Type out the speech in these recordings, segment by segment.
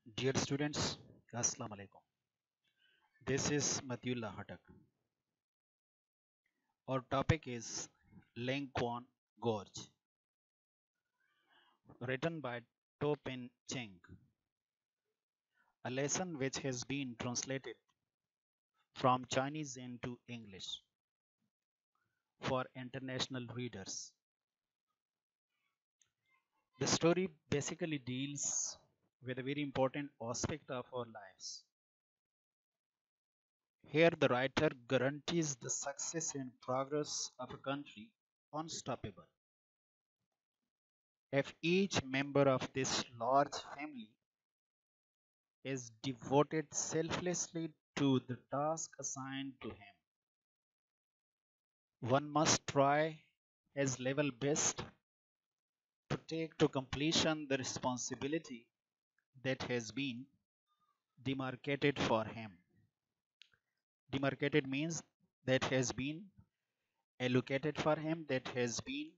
Dear students, Assalamu alaikum. This is Matullah Hatak. Our topic is Lengquan Gorge, written by To Pen Cheng, a lesson which has been translated from Chinese into English for international readers. The story basically deals with a very important aspect of our lives. Here, the writer guarantees the success and progress of a country unstoppable if each member of this large family is devoted selflessly to the task assigned to him. One must try his level best to take to completion the responsibility that has been demarcated for him. Demarcated means that has been allocated for him, that has been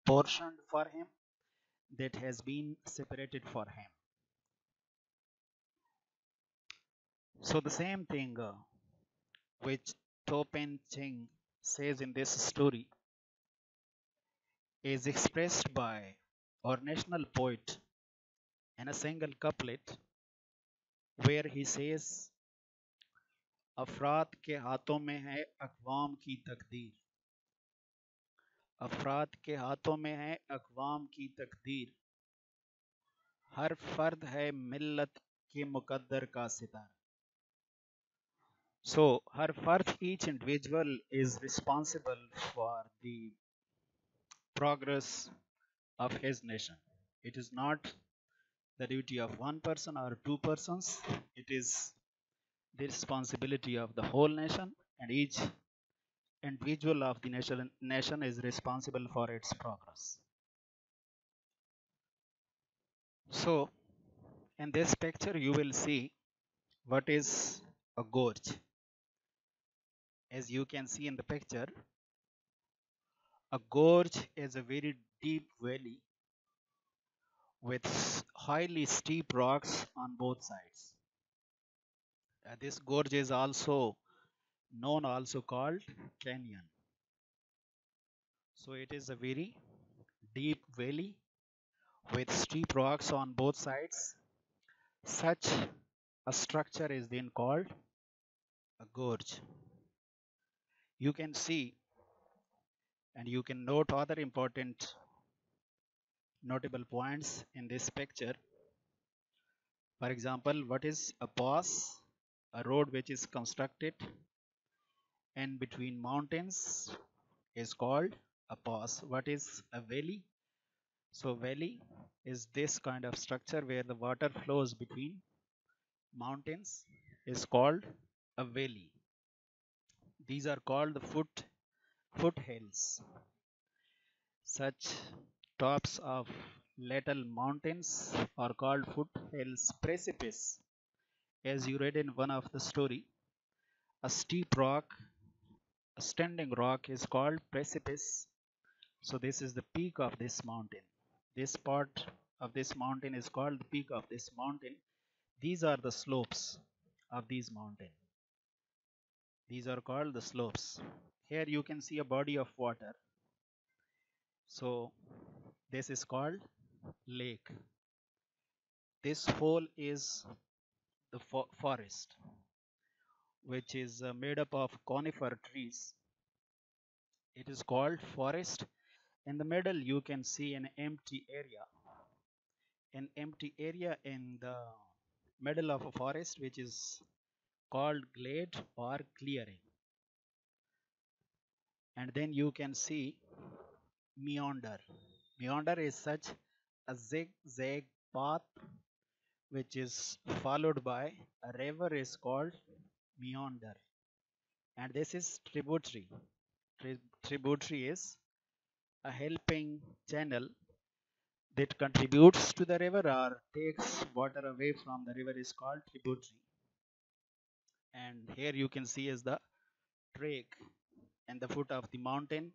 portioned for him, that has been separated for him. So the same thing which Topen Cheng says in this story is expressed by our national poet in a single couplet where he says अफराद के हाथों में है अक़वाम की तकदीर अफराद के हाथों में है अक़वाम की तकदीर हर फर्द है मिल्लत के मुकद्दर का sitar. So her fard, each individual is responsible for the progress of his nation. It is not the duty of one person or two persons. It is the responsibility of the whole nation, and each individual of the nation is responsible for its progress. So, in this picture, you will see what is a gorge. As you can see in the picture, a gorge is a very deep valley with highly steep rocks on both sides. This gorge is also known, also called canyon. So it is a very deep valley with steep rocks on both sides. Such a structure is then called a gorge. You can see and you can note other important notable points in this picture. For example, what is a pass? A road which is constructed in between mountains is called a pass. What is a valley? So valley is this kind of structure where the water flows between mountains is called a valley. These are called the foothills. Such tops of little mountains are called foothills. Precipice, as you read in one of the story, a steep rock, a standing rock is called precipice. So this is the peak of this mountain. This part of this mountain is called the peak of this mountain. These are the slopes of these mountains. These are called the slopes. Here you can see a body of water. So this is called lake. This whole is the forest, which is made up of conifer trees. It is called forest. In the middle, you can see an empty area. An empty area in the middle of a forest, which is called glade or clearing. And then you can see meander. Meander is such a zigzag path which is followed by a river is called meander. And this is tributary. Tributary is a helping channel that contributes to the river or takes water away from the river is called tributary. And here you can see is the trek and the foot of the mountain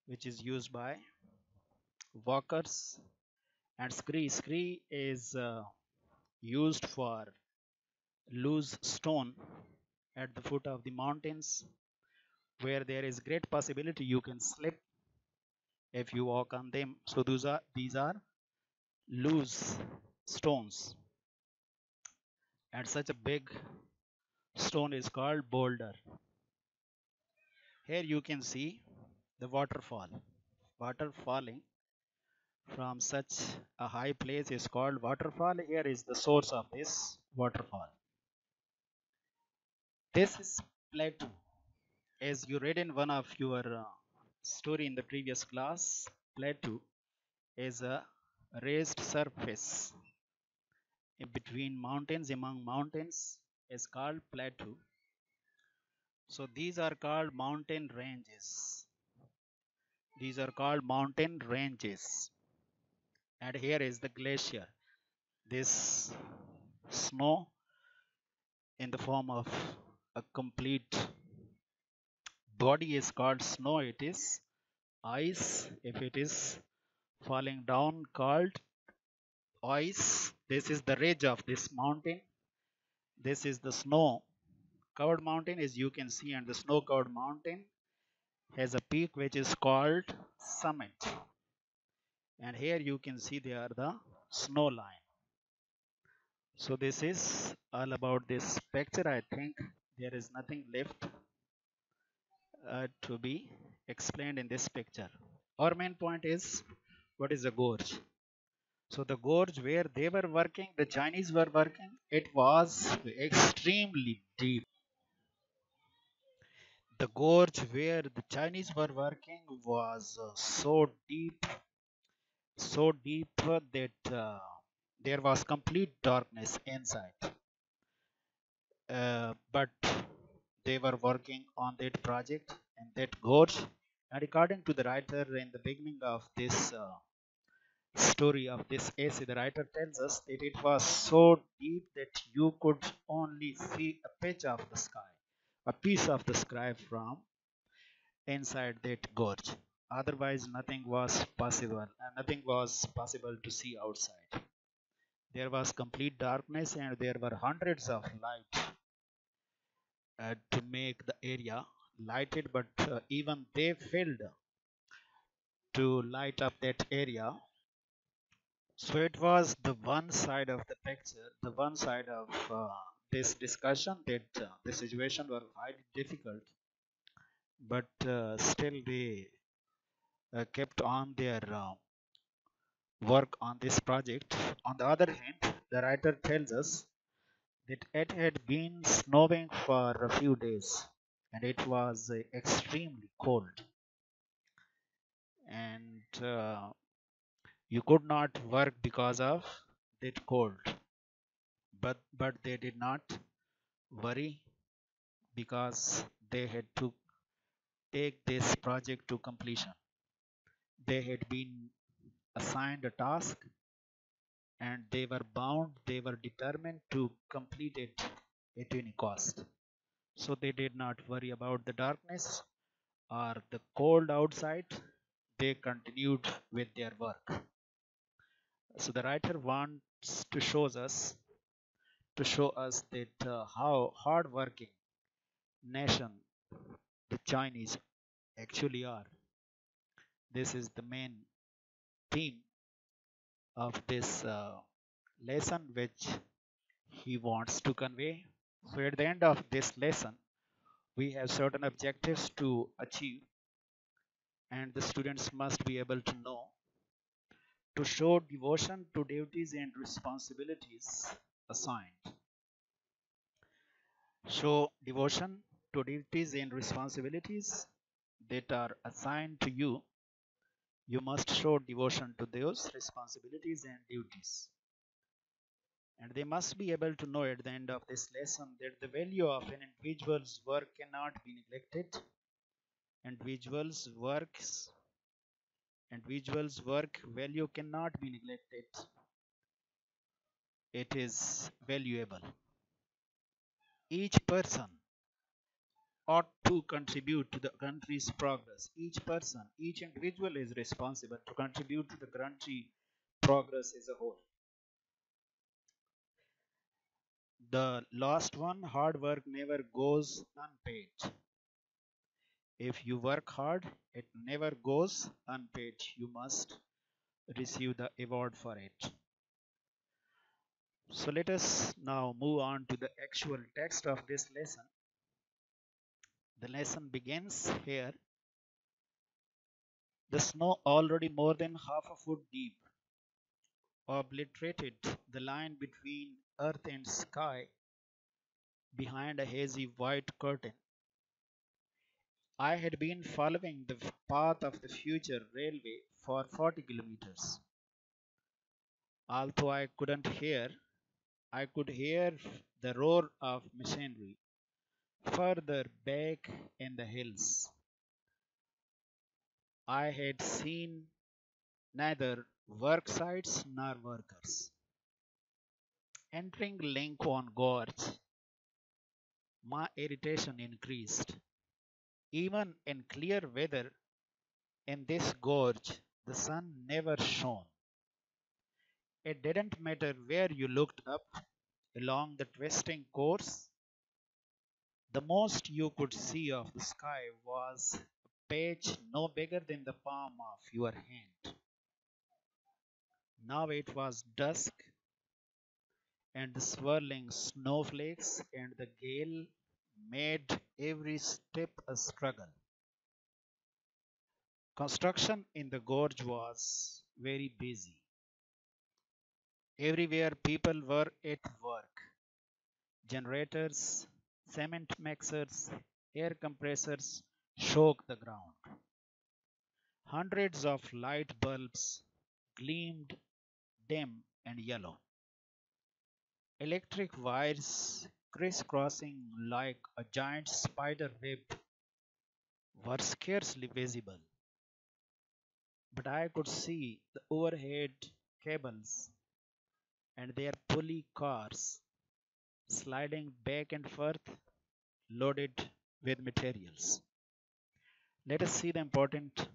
which is used by walkers and scree. Scree is used for loose stone at the foot of the mountains where there is great possibility you can slip if you walk on them. So these are loose stones, and such a big stone is called boulder. Here you can see the waterfall. Water falling from such a high place is called waterfall. Here is the source of this waterfall. This is plateau. As you read in one of your story in the previous class, plateau is a raised surface in between mountains, among mountains, is called plateau. So these are called mountain ranges. These are called mountain ranges. And here is the glacier. This snow in the form of a complete body is called snow. It is ice. If it is falling down, called ice. This is the ridge of this mountain. This is the snow covered mountain, as you can see, and the snow covered mountain has a peak which is called summit. And here you can see they are the snow line. So this is all about this picture. I think there is nothing left to be explained in this picture. Our main point is, what is a gorge? So the gorge where they were working, the Chinese were working, it was extremely deep. The gorge where the Chinese were working was so deep that there was complete darkness inside. But they were working on that project and that gorge. And according to the writer, in the beginning of this story of this essay, the writer tells us that it was so deep that you could only see a pitch of the sky, a piece of the sky from inside that gorge. Otherwise, nothing was possible, and nothing was possible to see outside. There was complete darkness, and there were hundreds of light to make the area lighted, but even they failed to light up that area. So it was the one side of the picture, the one side of this discussion, that the situation was highly difficult, but still they kept on their work on this project. On the other hand, the writer tells us that it had been snowing for a few days and it was extremely cold, and you could not work because of that cold. But they did not worry because they had to take this project to completion. They had been assigned a task and they were bound, they were determined to complete it at any cost. So they did not worry about the darkness or the cold outside. They continued with their work. So the writer wants to show us that how hardworking nation the Chinese actually are. This is the main theme of this lesson which he wants to convey. So at the end of this lesson, we have certain objectives to achieve, and the students must be able to know to show devotion to duties and responsibilities assigned. Show devotion to duties and responsibilities that are assigned to you. You must show devotion to those responsibilities and duties. And they must be able to know at the end of this lesson that the value of an individual's work cannot be neglected. Individual's works, individual's work value cannot be neglected. It is valuable. Each person ought to contribute to the country's progress. Each person, each individual is responsible to contribute to the country progress as a whole. The last one, hard work never goes unpaid. If you work hard, it never goes unpaid. You must receive the award for it. So let us now move on to the actual text of this lesson. The lesson begins here. The snow, already more than half a foot deep, obliterated the line between earth and sky behind a hazy white curtain. I had been following the path of the future railway for 40 kilometers. Although I could hear the roar of machinery further back in the hills. I had seen neither work sites nor workers. Entering Lincoln Gorge, my irritation increased. Even in clear weather in this gorge, the sun never shone. It didn't matter where you looked up along the twisting course, the most you could see of the sky was a patch no bigger than the palm of your hand. Now it was dusk, and the swirling snowflakes and the gale made every step a struggle. Construction in the gorge was very busy. Everywhere people were at work. Generators, cement mixers, air compressors shook the ground. Hundreds of light bulbs gleamed dim and yellow. Electric wires crisscrossing like a giant spider web were scarcely visible, but I could see the overhead cables and their pulley cars sliding back and forth loaded with materials. Let us see the important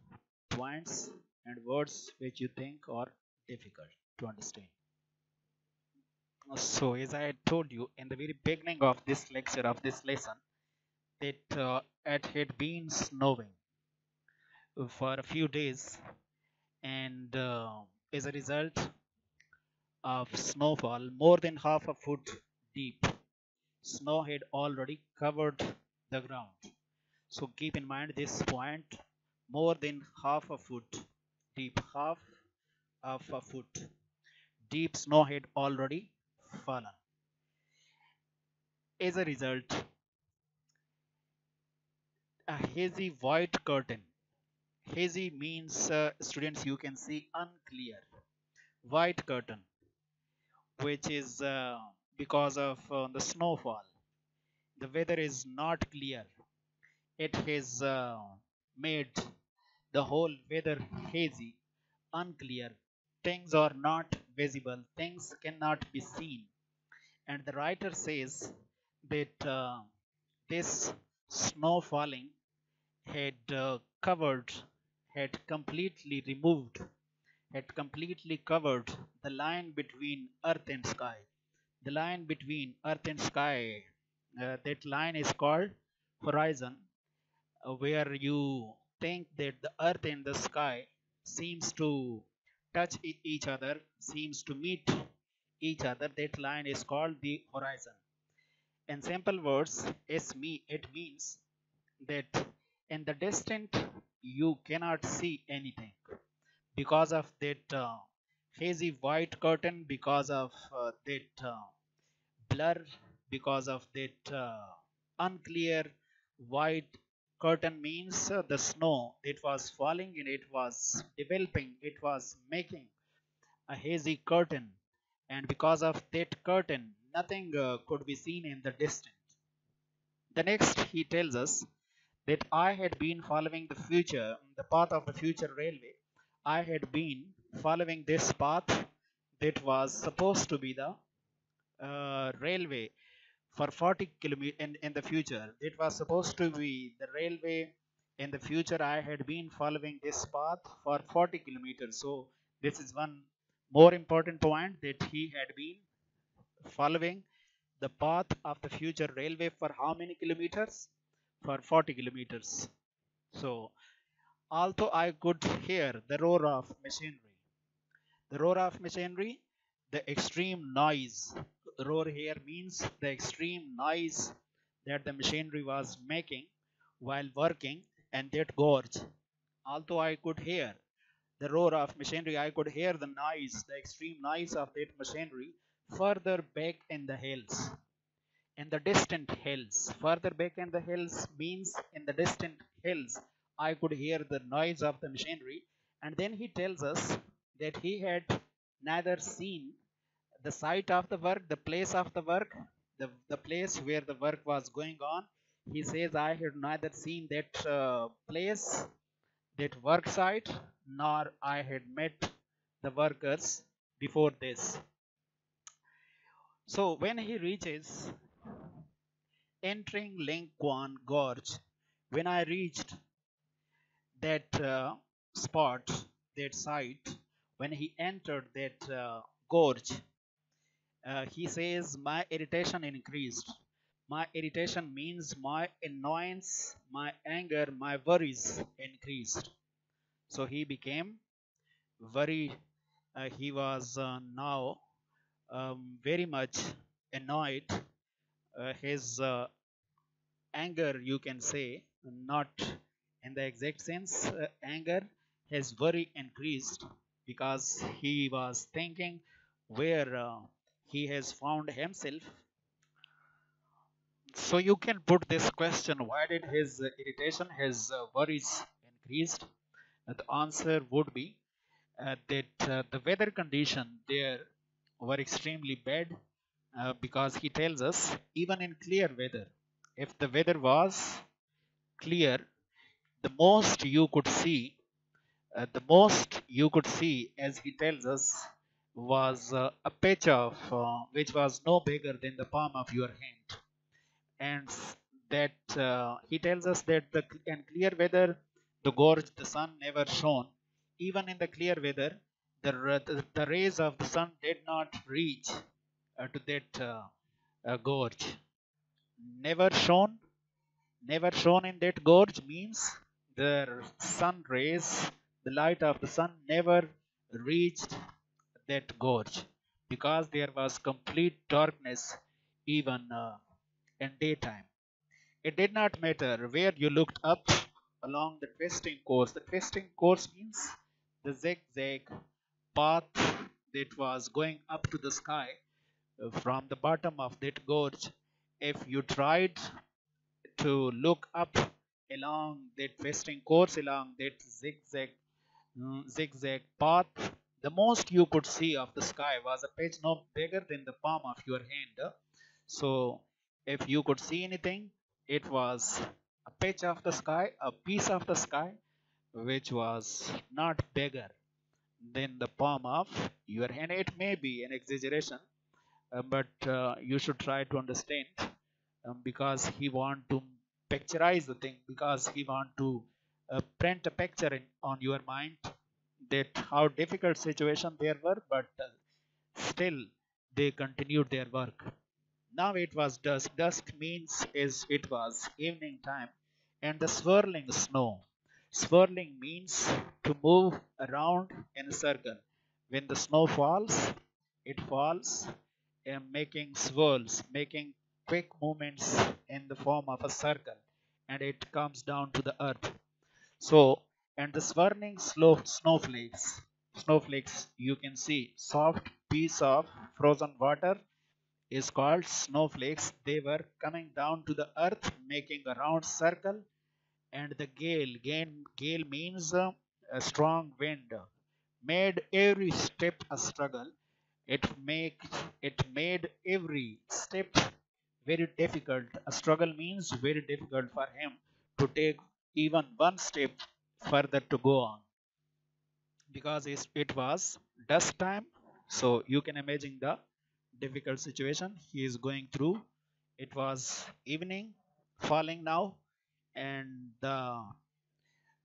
points and words which you think are difficult to understand. So, as I had told you in the very beginning of this lecture, of this lesson, that it had been snowing for a few days, and as a result of snowfall, more than half a foot deep, snow had already covered the ground. So, keep in mind this point, more than half a foot deep, half of a foot deep snow had already fallen. As a result, a hazy white curtain. Hazy means, students, you can see unclear. White curtain, which is because of the snowfall. The weather is not clear. It has made the whole weather hazy, unclear. Things are not visible. Things cannot be seen. And the writer says that this snow falling had covered, had completely removed, had completely covered the line between earth and sky. The line between earth and sky, that line is called horizon, where you think that the earth and the sky seems to touch each other, seems to meet each other. That line is called the horizon. In simple words, it means that in the distant you cannot see anything because of that hazy white curtain, because of that blur, because of that unclear white curtain means the snow it was falling and it was developing, it was making a hazy curtain, and because of that curtain nothing could be seen in the distance. The next he tells us that I had been following the path of the future railway. I had been following this path that was supposed to be the railway for 40 kilometers in the future. It was supposed to be the railway in the future. I had been following this path for 40 kilometers. So this is one more important point, that he had been following the path of the future railway for how many kilometers? For 40 kilometers. So, although I could hear the roar of machinery, the roar of machinery, the extreme noise. Roar here means the extreme noise that the machinery was making while working, and that gorge. Although I could hear the roar of machinery, I could hear the noise, the extreme noise of that machinery further back in the hills. In the distant hills. Further back in the hills means in the distant hills. I could hear the noise of the machinery. And then he tells us that he had neither seen the site of the work, the place of the work, the place where the work was going on. He says, I had neither seen that place, that work site, nor I had met the workers before this. So when he reaches entering Lingquan Gorge, when I reached that spot, that site, when he entered that gorge, he says, my irritation increased. My irritation means my annoyance, my anger, my worries increased. So he became very, he was now very much annoyed. His anger, you can say, not in the exact sense, anger has very increased because he was thinking where he has found himself. So you can put this question, why did his irritation, his worries increased? The answer would be that the weather condition there were extremely bad, because he tells us even in clear weather, if the weather was clear, the most you could see, as he tells us, was a patch of which was no bigger than the palm of your hand. And that he tells us that in clear weather, the gorge, the sun never shone. Even in the clear weather, the rays of the sun did not reach to that gorge. Never shone, never shone in that gorge means the sun rays, the light of the sun never reached that gorge because there was complete darkness even in daytime. It did not matter where you looked up along the twisting course. The twisting course means the zigzag path that was going up to the sky from the bottom of that gorge. If you tried to look up along that twisting course, along that zigzag path, the most you could see of the sky was a patch no bigger than the palm of your hand. So, if you could see anything, it was a patch of the sky, a piece of the sky, which was not bigger than the palm of your hand. It may be an exaggeration, but you should try to understand, because he want to picturize the thing, because he want to print a picture on your mind that how difficult situation there were, but still they continued their work. Now it was dusk. Dusk means is it was evening time, and the swirling snow. Swirling means to move around in a circle. When the snow falls, it falls making swirls, making quick movements in the form of a circle, and it comes down to the earth. So, and the swirling slow snowflakes, you can see soft piece of frozen water is called snowflakes. They were coming down to the earth, making a round circle, and the gale means a strong wind, made every step a struggle. It made every step very difficult. A struggle means very difficult for him to take even one step further to go on, because it was dusk time. So you can imagine the difficult situation he is going through. It was evening, falling now, and the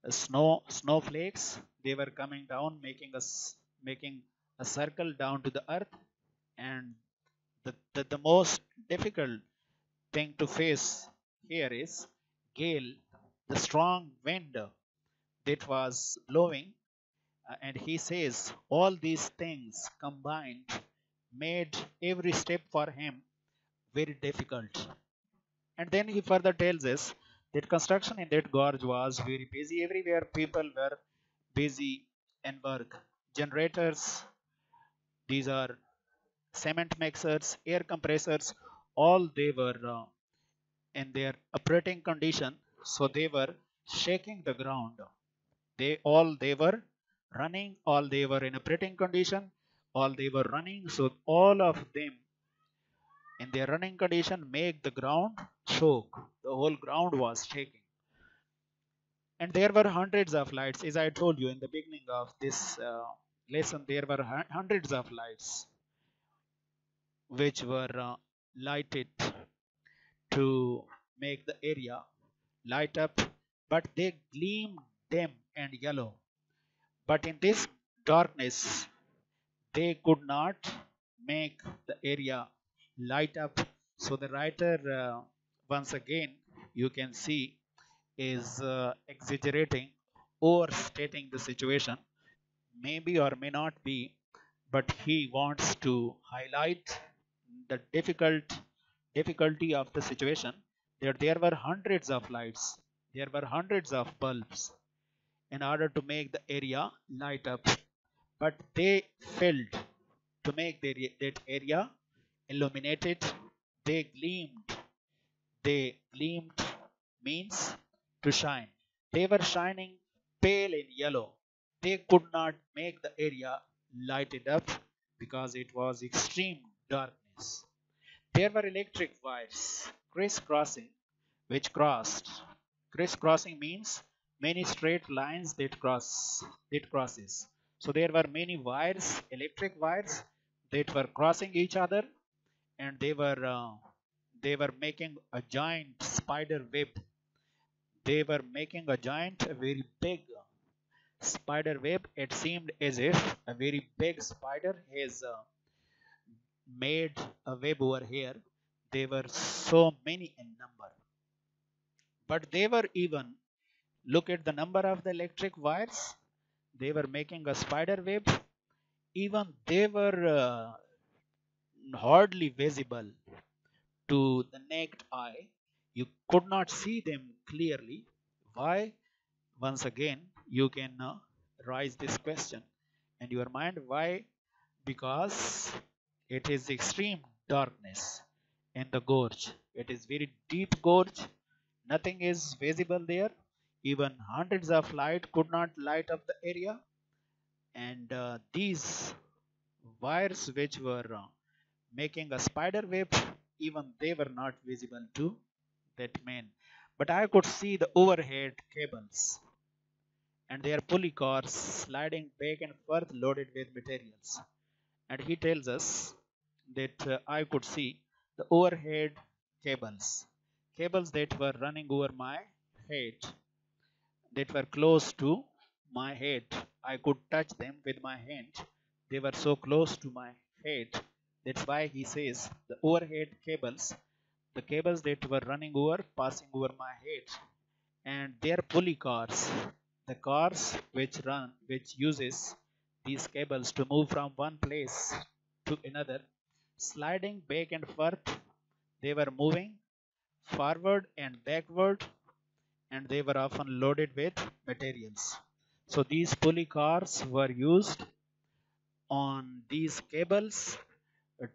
snowflakes, they were coming down, making a circle down to the earth. And the most difficult thing to face here is gale, the strong wind that was blowing. And he says all these things combined made every step for him very difficult. And then he further tells us that construction in that gorge was very busy. Everywhere people were busy in work. Generators, these are cement mixers, air compressors, all they were in their operating condition. So they were shaking the ground. They were running, all they were in operating condition, all they were running. So all of them in their running condition make the ground shook. The whole ground was shaking. And there were hundreds of lights, as I told you in the beginning of this lesson. There were hundreds of lights which were lighted to make the area light up, but they gleamed dim and yellow. But in this darkness, they could not make the area light up. So the writer, once again, you can see, is exaggerating, overstating the situation. Maybe or may not be, but he wants to highlight the difficulty of the situation. There were hundreds of lights, there were hundreds of bulbs in order to make the area light up, but they failed to make that area illuminated. They gleamed. They gleamed means to shine. They were shining pale in yellow. They could not make the area lighted up because it was extreme darkness. There were electric wires crisscrossing, which crossed. Crisscrossing means many straight lines that crosses. So there were many wires, electric wires, that were crossing each other, and they were making a giant spider web. They were making a giant, a very big spider web. It seemed as if a very big spider has made a web over here. They were so many in number, but they were even, look at the number of the electric wires. They were making a spider web. Even they were hardly visible to the naked eye. You could not see them clearly. Why? Once again, you can raise this question in your mind. Why? Because it is extreme darkness in the gorge. It is very deep gorge. Nothing is visible there. Even hundreds of light could not light up the area. And these wires which were making a spider web, even they were not visible to that man. But I could see the overhead cables and their pulley cars sliding back and forth loaded with materials. And he tells us that I could see the overhead cables that were running over my head, that were close to my head. I could touch them with my hand. They were so close to my head. That's why he says the overhead cables, the cables that were running over, passing over my head, and their pulley cars, the cars which uses these cables to move from one place to another, sliding back and forth. They were moving forward and backward, and they were often loaded with materials. So these pulley cars were used on these cables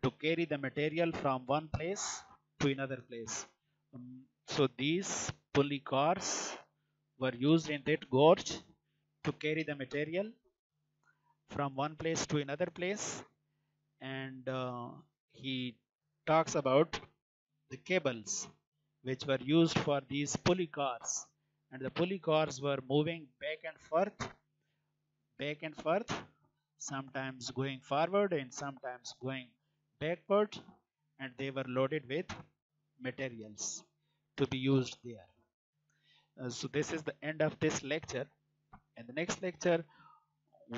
to carry the material from one place to another place. So these pulley cars were used in that gorge to carry the material from one place to another place. And he talks about the cables which were used for these pulley cars. And the pulley cars were moving back and forth, sometimes going forward and sometimes going backward, and they were loaded with materials to be used there. So this is the end of this lecture. In the next lecture,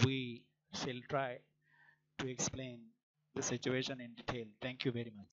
we shall try to explain the situation in detail. Thank you very much.